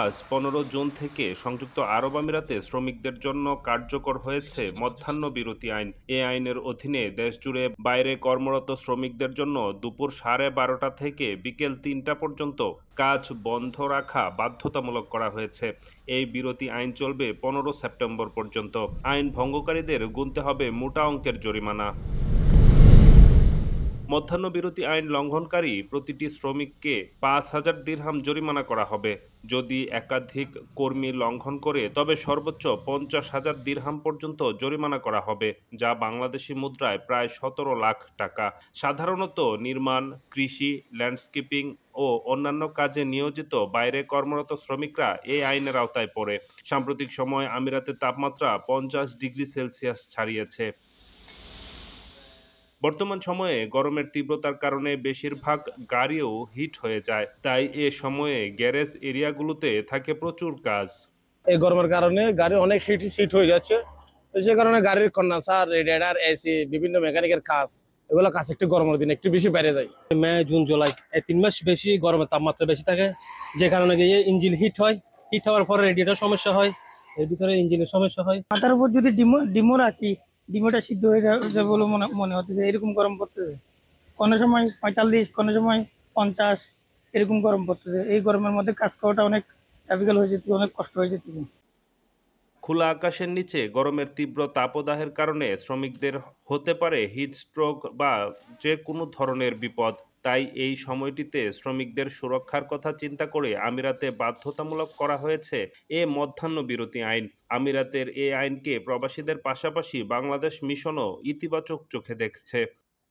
আজ ১৫ জুন থেকে সংযুক্ত আরব আমিরাতে শ্রমিকদের জন্য কার্যকর হয়েছে মধ্যাহ্ন বিরতি আইন। এ আইনের অধীনে দেশজুড়ে বাইরে কর্মরত শ্রমিকদের জন্য দুপুর 12:30 থেকে বিকেল 3টা পর্যন্ত কাজ বন্ধ রাখা বাধ্যতামূলক করা হয়েছে। এই বিরতি আইন চলবে 15 সেপ্টেম্বর পর্যন্ত। আইন ভঙ্গকারীদের গুনতে হবে মোটা অঙ্কের জরিমানা। মধ্যাহ্ন বিরতি আইন লঙ্ঘনকারী প্রতিটি শ্রমিককে ৫,০০০ দিরহাম জরিমানা করা হবে। যদি একাধিক কর্মী লঙ্ঘন করে তবে সর্বোচ্চ ৫০,০০০ দিরহাম পর্যন্ত জরিমানা করা হবে, যা বাংলাদেশি মুদ্রায় প্রায় ১৭ লাখ টাকা। সাধারণত নির্মাণ, কৃষি, ল্যান্ডস্কেপিং ও অন্যান্য কাজে নিয়োজিত বাইরে কর্মরত শ্রমিকরা এই আইনের আওতায় পড়ে। সাম্প্রতিক সময়ে আমিরাতের তাপমাত্রা ৫০ ডিগ্রি সেলসিয়াস ছাড়িয়েছে। বর্তমান সময়ে গরমের তীব্রতার কারণে বেশিরভাগ গাড়িও হিট হয়ে যায়, তাই এ সময়ে গ্যারেজ এরিয়াগুলোতে থাকে প্রচুর কাজ। এই গরমের কারণে গাড়ি অনেক হিট হয়ে যাচ্ছে। তো সে কারণে গাড়ির কন্ডেন্সার, রেডিয়েটর, এসি, বিভিন্ন মেকানিকের কাজ, এগুলো কাজ একটু গরমের দিনে একটু বেশি বেড়ে যায়। মে, জুন, জুলাই এই 3 মাস বেশি গরমের তাপমাত্রা বেশি থাকে, যে কারণে গিয়ে ইঞ্জিন হিট হয়। হিট হওয়ার পরে রেডিয়েটর সমস্যা হয়, এর ভিতরে ইঞ্জিনের সমস্যা হয়। মাথার উপর যদি ডিমো রাখি, ডিমোটা সিদ্ধ হয়ে যাবে বলে মনে হচ্ছে যে এরকম গরম পড়তেছে। কোনো সময় ৪৫, কোনো সময় ৫০, এরকম গরম পড়তেছে। এই গরমের মধ্যে কাজ করাটা অনেক ডিফিকাল্ট হয়ে যেত, অনেক কষ্ট হয়ে যেত। খোলা আকাশের নিচে গরমের তীব্র তাপদাহের কারণে শ্রমিকদের হতে পারে হিট স্ট্রোক বা যে কোনো ধরনের বিপদ। তাই এই সময়টিতে শ্রমিকদের সুরক্ষার কথা চিন্তা করে আমিরাতে বাধ্যতামূলক করা হয়েছে এ মধ্যাহ্ন বিরতি আইন। আমিরাতের এই আইনকে প্রবাসীদের পাশাপাশি বাংলাদেশ মিশনও ইতিবাচক চোখে দেখছে।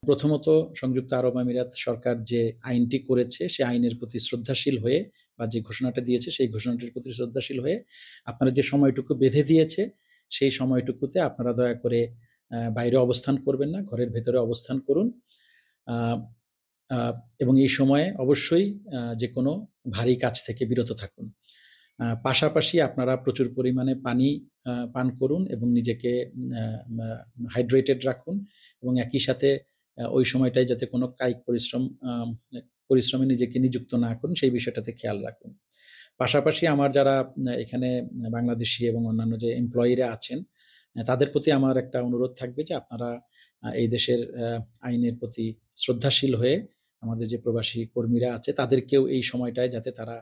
প্রথমত সংযুক্ত আরব আমিরাত সরকার যে আইনটি করেছে সে আইনের প্রতি শ্রদ্ধাশীল হয়ে বা যে ঘোষণাটা দিয়েছে সেই ঘোষণাটির প্রতি শ্রদ্ধাশীল হয়ে আপনারা যে সময়টুকু বেঁধে দিয়েছে সেই সময়টুকুতে আপনারা দয়া করে বাইরে অবস্থান করবেন না, ঘরের ভেতরে অবস্থান করুন। এবং এই সময়ে অবশ্যই যে কোনো ভারী কাজ থেকে বিরত থাকুন। পাশাপাশি আপনারা প্রচুর পরিমাণে পানি পান করুন এবং নিজেকে হাইড্রেটেড রাখুন এবং একই সাথে ওই সময়টায় যাতে কোনো কায়িক পরিশ্রমে নিজেকে নিযুক্ত না করুন সেই বিষয়টাতে খেয়াল রাখুন। পাশাপাশি আমার যারা এখানে বাংলাদেশি এবং অন্যান্য যে এমপ্লয়িরা আছেন তাদের প্রতি আমার একটা অনুরোধ থাকবে যে আপনারা এই দেশের আইনের প্রতি শ্রদ্ধাশীল হয়ে আমাদের যে প্রবাসী কর্মীরা আছে তাদেরকেও এই সময়টায় যাতে তারা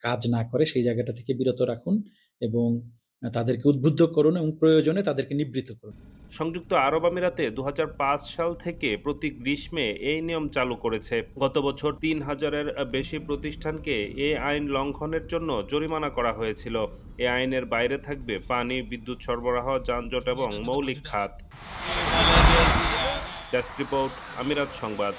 কাজ না করে সেই জায়গাটা থেকে বিরত রাখুন এবং তাদেরকে উদ্বুদ্ধ করুন এবং প্রয়োজনে তাদেরকে নিবৃত্ত করুন। সংযুক্ত আরব আমিরাতে ২০০৫ সাল থেকে প্রতি গ্রীষ্মে এই নিয়ম চালু করেছে। গত বছর ৩,০০০-এর বেশি প্রতিষ্ঠানকে এই আইন লঙ্ঘনের জন্য জরিমানা করা হয়েছিল। এ আইনের বাইরে থাকবে পানি, বিদ্যুৎ সরবরাহ, যানজট এবং মৌলিক খাত। ডেস্ক রিপোর্ট, আমিরাত সংবাদ।